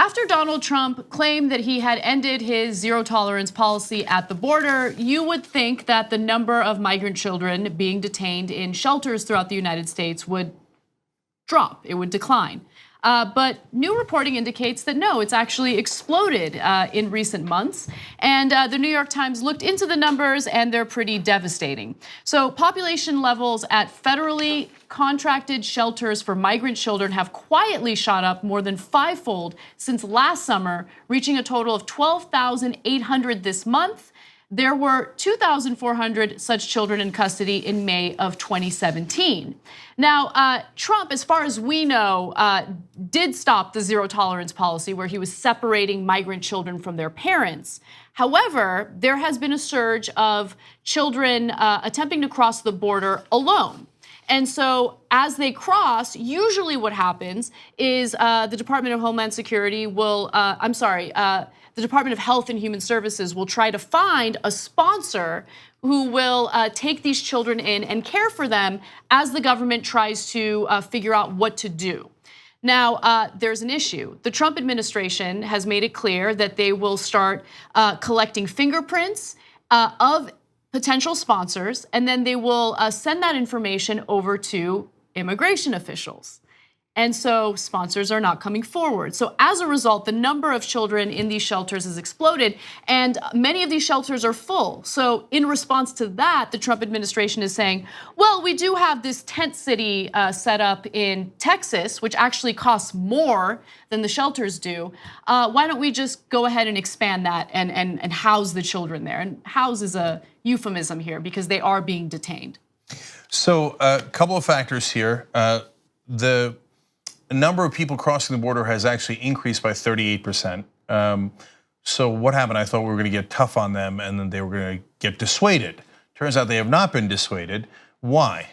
after Donald Trump claimed that he had ended his zero tolerance policy at the border, you would think that the number of migrant children being detained in shelters throughout the United States would drop, it would decline. But new reporting indicates that no, it's actually exploded in recent months. And the New York Times looked into the numbers and they're pretty devastating. So population levels at federally contracted shelters for migrant children have quietly shot up more than fivefold since last summer, reaching a total of 12,800 this month. There were 2,400 such children in custody in May of 2017. Now, Trump, as far as we know, did stop the zero tolerance policy where he was separating migrant children from their parents. However, there has been a surge of children attempting to cross the border alone. And so as they cross, usually what happens is the Department of Homeland Security will, the Department of Health and Human Services will try to find a sponsor who will take these children in and care for them as the government tries to figure out what to do. Now, there's an issue. The Trump administration has made it clear that they will start collecting fingerprints of potential sponsors, and then they will send that information over to immigration officials. And so sponsors are not coming forward. So as a result, the number of children in these shelters has exploded, and many of these shelters are full. So in response to that, the Trump administration is saying, well, we do have this tent city set up in Texas, which actually costs more than the shelters do. Why don't we just go ahead and expand that and house the children there? And house is a euphemism here because they are being detained. So a couple of factors here. The number of people crossing the border has actually increased by 38%. So what happened? I thought we were going to get tough on them and then they were going to get dissuaded. Turns out they have not been dissuaded. Why?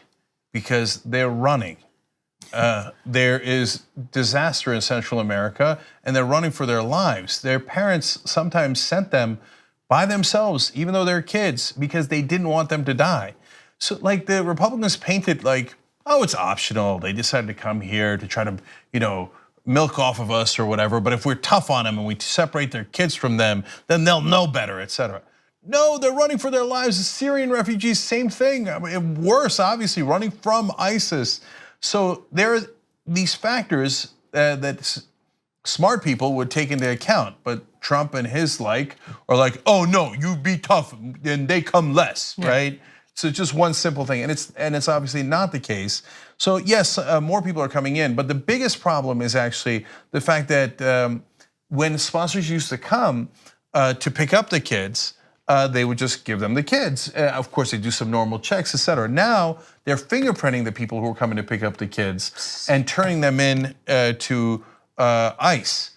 Because they're running. There is disaster in Central America and they're running for their lives. Their parents sometimes sent them by themselves, even though they're kids, because they didn't want them to die. So like the Republicans painted like, oh, it's optional. They decided to come here to try to, milk off of us or whatever. But if we're tough on them and we separate their kids from them, then they'll know better, etc. No, they're running for their lives. The Syrian refugees, same thing. I mean, worse, obviously, running from ISIS. So there are these factors that smart people would take into account. But Trump and his like are like, oh no, you be tough and they come less, right? So just one simple thing, and it's obviously not the case. So yes, more people are coming in, but the biggest problem is actually the fact that when sponsors used to come to pick up the kids, they would just give them the kids. Of course, they do some normal checks, etc. Now they're fingerprinting the people who are coming to pick up the kids and turning them in to ICE.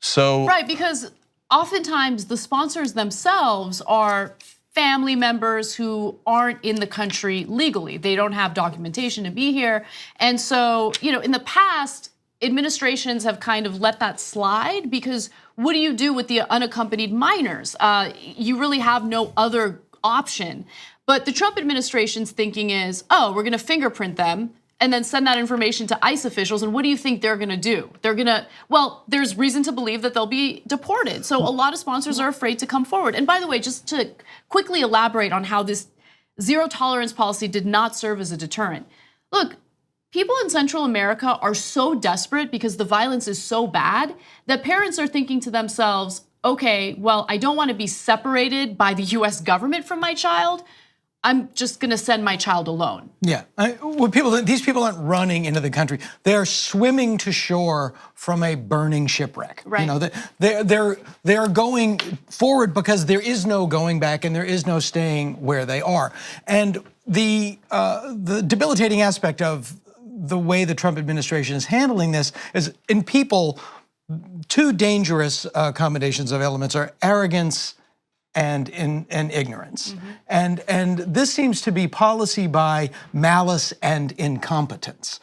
So right, because oftentimes the sponsors themselves are family members who aren't in the country legally. They don't have documentation to be here. And so, in the past, administrations have kind of let that slide because what do you do with the unaccompanied minors? You really have no other option. But the Trump administration's thinking is, oh, we're gonna fingerprint them and then send that information to ICE officials, and what do you think they're gonna do? Well, there's reason to believe that they'll be deported. So a lot of sponsors are afraid to come forward. And by the way, just to quickly elaborate on how this zero tolerance policy did not serve as a deterrent. Look, people in Central America are so desperate because the violence is so bad that parents are thinking to themselves, okay, well, I don't wanna be separated by the US government from my child. I'm just gonna send my child alone. Yeah, these people aren't running into the country. They're swimming to shore from a burning shipwreck. Right. They're going forward because there is no going back and there is no staying where they are. And the debilitating aspect of the way the Trump administration is handling this is in people, two dangerous combinations of elements are arrogance and ignorance. And this seems to be policy by malice and incompetence.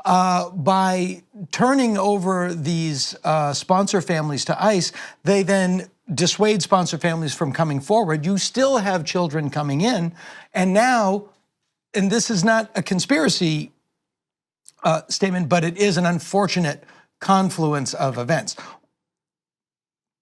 By turning over these sponsor families to ICE, they then dissuade sponsor families from coming forward. You still have children coming in, and now, and this is not a conspiracy statement, but it is an unfortunate confluence of events.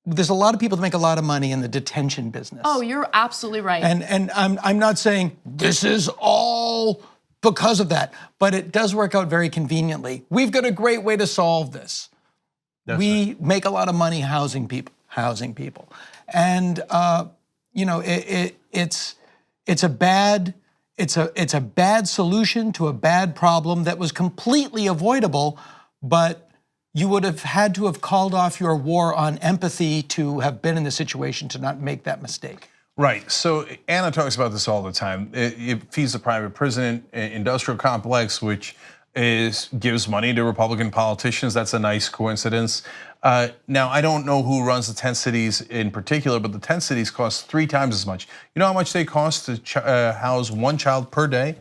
there's a lot of people that make a lot of money in the detention business. Oh, you're absolutely right. And I'm not saying this is all because of that, but it does work out very conveniently. We've got a great way to solve this. We make a lot of money housing people, and it's a bad solution to a bad problem that was completely avoidable, but you would have had to have called off your war on empathy to have been in the situation to not make that mistake. Right. So Anna talks about this all the time. It feeds the private prison industrial complex, which gives money to Republican politicians. That's a nice coincidence. Now, I don't know who runs the 10 cities in particular, but the 10 cities cost 3 times as much. You know how much they cost to house one child per day?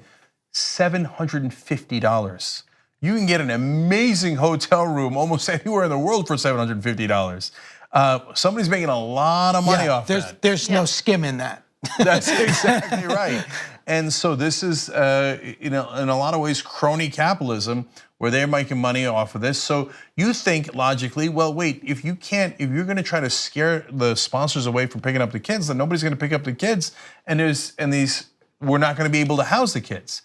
$750. You can get an amazing hotel room almost anywhere in the world for $750. Somebody's making a lot of money off that. There's no skim in that. That's exactly right. And so this is, in a lot of ways, crony capitalism, where they're making money off of this. So you think logically, well, wait, if you're going to try to scare the sponsors away from picking up the kids, then nobody's going to pick up the kids, and we're not going to be able to house the kids.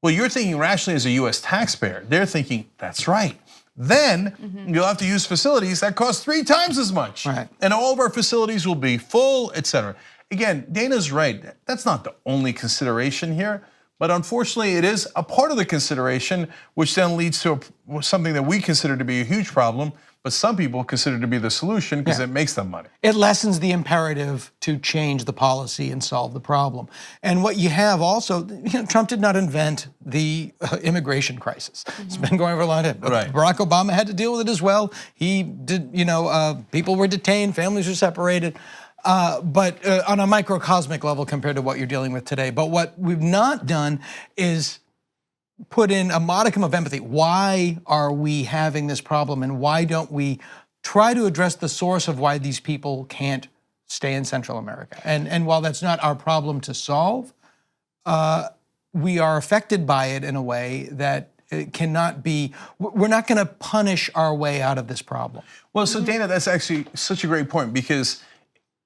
Well, you're thinking rationally as a U.S. taxpayer. They're thinking, that's right. Then you'll have to use facilities that cost 3 times as much. Right. And all of our facilities will be full, et cetera. Again, Dana's right. That's not the only consideration here. But unfortunately, it is a part of the consideration, which then leads to something that we consider to be a huge problem, but some people consider to be the solution because it makes them money. It lessens the imperative to change the policy and solve the problem. And what you have also, Trump did not invent the immigration crisis. It's been going for a long time. Right. Barack Obama had to deal with it as well. He did, people were detained, families were separated. But on a microcosmic level compared to what you're dealing with today. But what we've not done is put in a modicum of empathy. Why are we having this problem, and why don't we try to address the source of why these people can't stay in Central America? And while that's not our problem to solve, we are affected by it in a way that it cannot be, we're not going to punish our way out of this problem. Well, so Dana, that's actually such a great point, because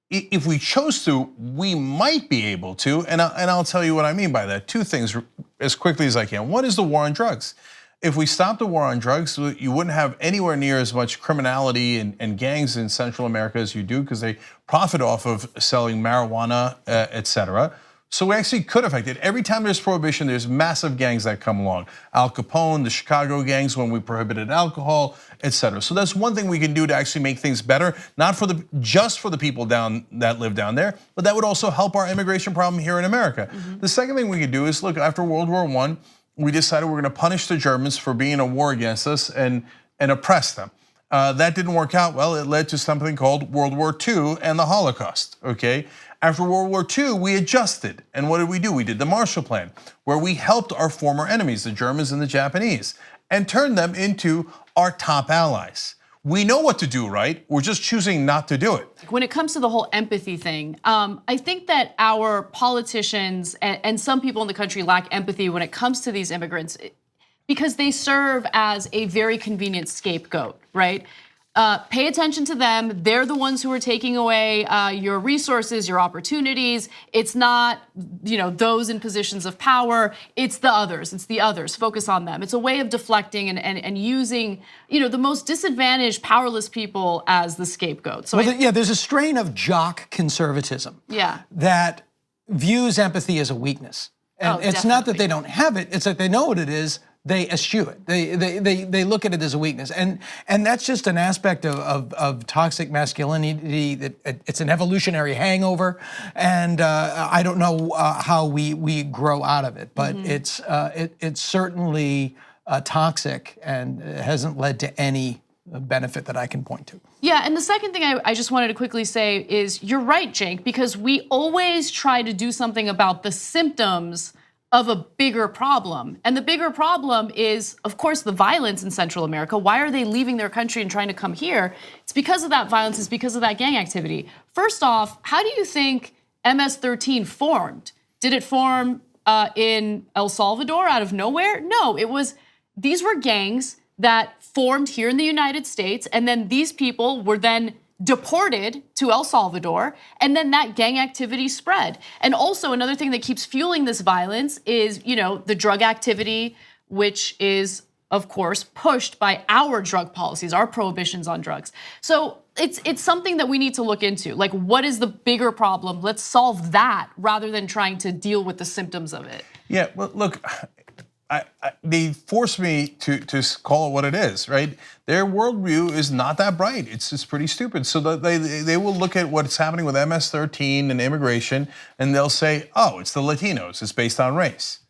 if we chose to, we might be able to, and I'll tell you what I mean by that. 2 things as quickly as I can. One is the war on drugs. If we stopped the war on drugs, you wouldn't have anywhere near as much criminality and gangs in Central America as you do, because they profit off of selling marijuana, et cetera. So we actually could affect it. Every time there's prohibition, there's massive gangs that come along. Al Capone, the Chicago gangs when we prohibited alcohol, et cetera. So that's one thing we can do to actually make things better, not just for the people that live down there, but that would also help our immigration problem here in America. The second thing we could do is, look, after World War I, we decided we're going to punish the Germans for being in a war against us and oppress them. That didn't work out well. It led to something called World War II and the Holocaust, okay? After World War II, we adjusted. And what did we do? We did the Marshall Plan, where we helped our former enemies, the Germans and the Japanese, and turned them into our top allies. We know what to do, right? We're just choosing not to do it. When it comes to the whole empathy thing, I think that our politicians and some people in the country lack empathy when it comes to these immigrants, because they serve as a very convenient scapegoat, right? Pay attention to them. They're the ones who are taking away your resources, your opportunities. It's not, those in positions of power. It's the others. It's the others. Focus on them. It's a way of deflecting and using, the most disadvantaged, powerless people as the scapegoat. So there's a strain of jock conservatism. That views empathy as a weakness. And it's not that they don't have it. It's that they know what it is. They eschew it. They look at it as a weakness, and that's just an aspect of toxic masculinity. That it's an evolutionary hangover, and I don't know how we grow out of it, but it's certainly toxic and hasn't led to any benefit that I can point to. Yeah, and the second thing I just wanted to quickly say is you're right, Cenk, because we always try to do something about the symptoms of a bigger problem. And the bigger problem is, of course, the violence in Central America. Why are they leaving their country and trying to come here? It's because of that violence. It's because of that gang activity. First off, how do you think MS-13 formed? Did it form in El Salvador out of nowhere? No, these were gangs that formed here in the United States, and then these people were then deported to El Salvador, and then that gang activity spread. And also another thing that keeps fueling this violence is, the drug activity, which is, of course, pushed by our drug policies, our prohibitions on drugs. So it's something that we need to look into. Like, what is the bigger problem? Let's solve that rather than trying to deal with the symptoms of it. Yeah, well, look, they force me to call it what it is, right? Their worldview is not that bright. It's just pretty stupid. So that they will look at what's happening with MS-13 and immigration, and they'll say, oh, it's the Latinos. It's based on race.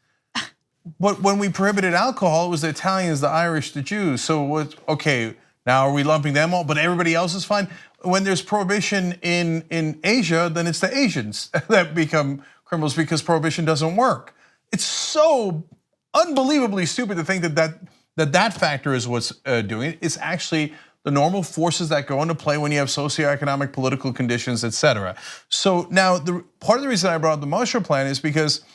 But when we prohibited alcohol, it was the Italians, the Irish, the Jews. So okay, now are we lumping them all? But everybody else is fine. When there's prohibition in Asia, then it's the Asians that become criminals because prohibition doesn't work. It's so unbelievably stupid to think that factor is what's doing it. It's actually the normal forces that go into play when you have socioeconomic, political conditions, et cetera. So now, part of the reason I brought up the Marshall Plan is because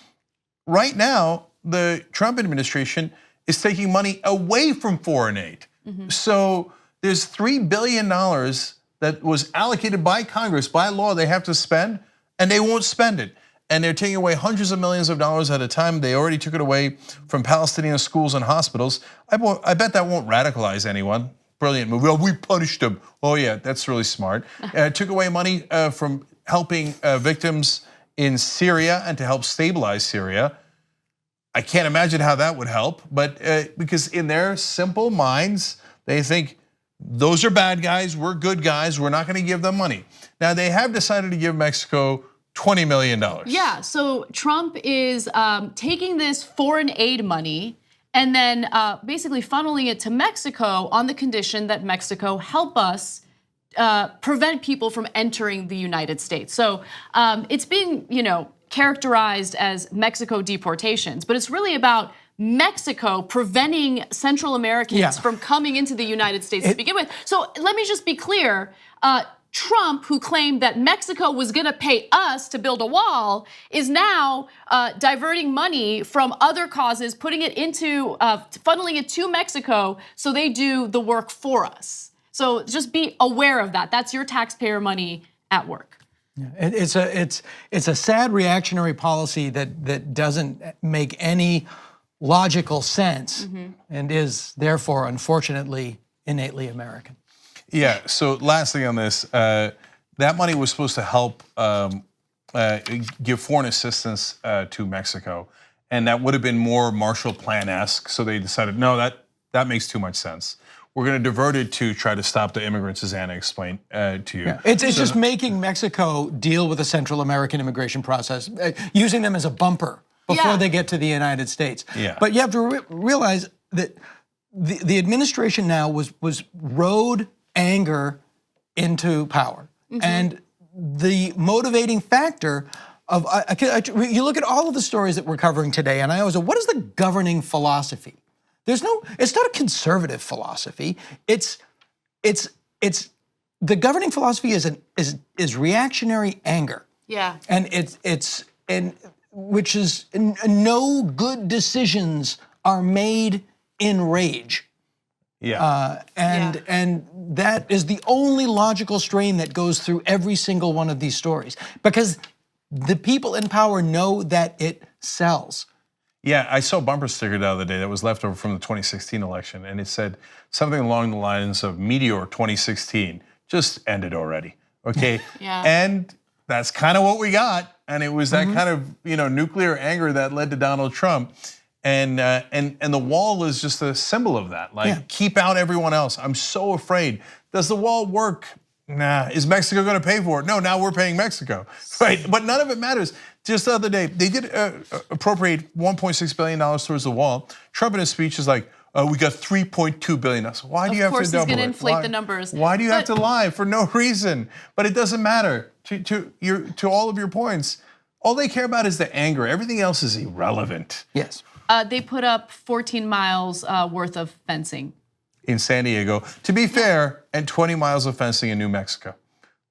right now, the Trump administration is taking money away from foreign aid. So there's $3 billion that was allocated by Congress, by law, they have to spend, and they won't spend it. And they're taking away hundreds of millions of dollars at a time. They already took it away from Palestinian schools and hospitals. I bet that won't radicalize anyone. Brilliant move. Oh, we punished them. Oh yeah, that's really smart. Took away money from helping victims in Syria and to help stabilize Syria. I can't imagine how that would help, but because in their simple minds, they think those are bad guys, we're good guys, we're not gonna give them money. Now they have decided to give Mexico $20 million. Yeah, so Trump is taking this foreign aid money and then basically funneling it to Mexico on the condition that Mexico help us prevent people from entering the United States. So it's being, characterized as Mexico deportations, but it's really about Mexico preventing Central Americans from coming into the United States to begin with. So let me just be clear. Trump, who claimed that Mexico was gonna pay us to build a wall, is now diverting money from other causes, putting it into, funneling it to Mexico so they do the work for us. So just be aware of that. That's your taxpayer money at work. It's a sad reactionary policy that doesn't make any logical sense and is therefore, unfortunately, innately American. Yeah, so last thing on this, that money was supposed to help give foreign assistance to Mexico, and that would have been more Marshall Plan-esque, so they decided, no, that makes too much sense. We're gonna divert it to try to stop the immigrants, as Anna explained to you. Yeah. It's just making Mexico deal with the Central American immigration process, using them as a bumper before they get to the United States. Yeah. But you have to realize that the administration now rode anger into power. And the motivating factor of, you look at all of the stories that we're covering today, and I always say, what is the governing philosophy? It's not a conservative philosophy. It's the governing philosophy is reactionary anger. Yeah. And which is no good decisions are made in rage. Yeah. And that is the only logical strain that goes through every single one of these stories, because the people in power know that it sells. Yeah, I saw a bumper sticker the other day that was left over from the 2016 election, and it said something along the lines of Meteor 2016, just ended already, okay? Yeah. And that's kind of what we got, and it was that kind of nuclear anger that led to Donald Trump, and the wall is just a symbol of that. Like, keep out everyone else. I'm so afraid. Does the wall work? Nah. Is Mexico going to pay for it? No. Now we're paying Mexico, right? But none of it matters. Just the other day, they did appropriate $1.6 billion towards the wall. Trump in his speech is like, we got $3.2 billion. So why do you have to double it? Of course he's going to inflate the numbers. Why do you have to lie for no reason? But it doesn't matter. To all of your points, all they care about is the anger. Everything else is irrelevant. Yes. They put up 14 miles worth of fencing in San Diego, to be fair, and 20 miles of fencing in New Mexico.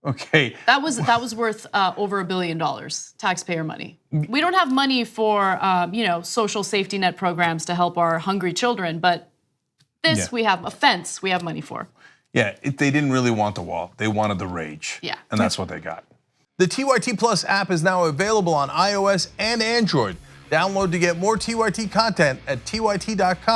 Okay. That was worth over $1 billion taxpayer money. We don't have money for social safety net programs to help our hungry children, but this we have a fence we have money for. Yeah, they didn't really want the wall. They wanted the rage. Yeah. And that's what they got. The TYT Plus app is now available on iOS and Android. Download to get more TYT content at tyt.com/app.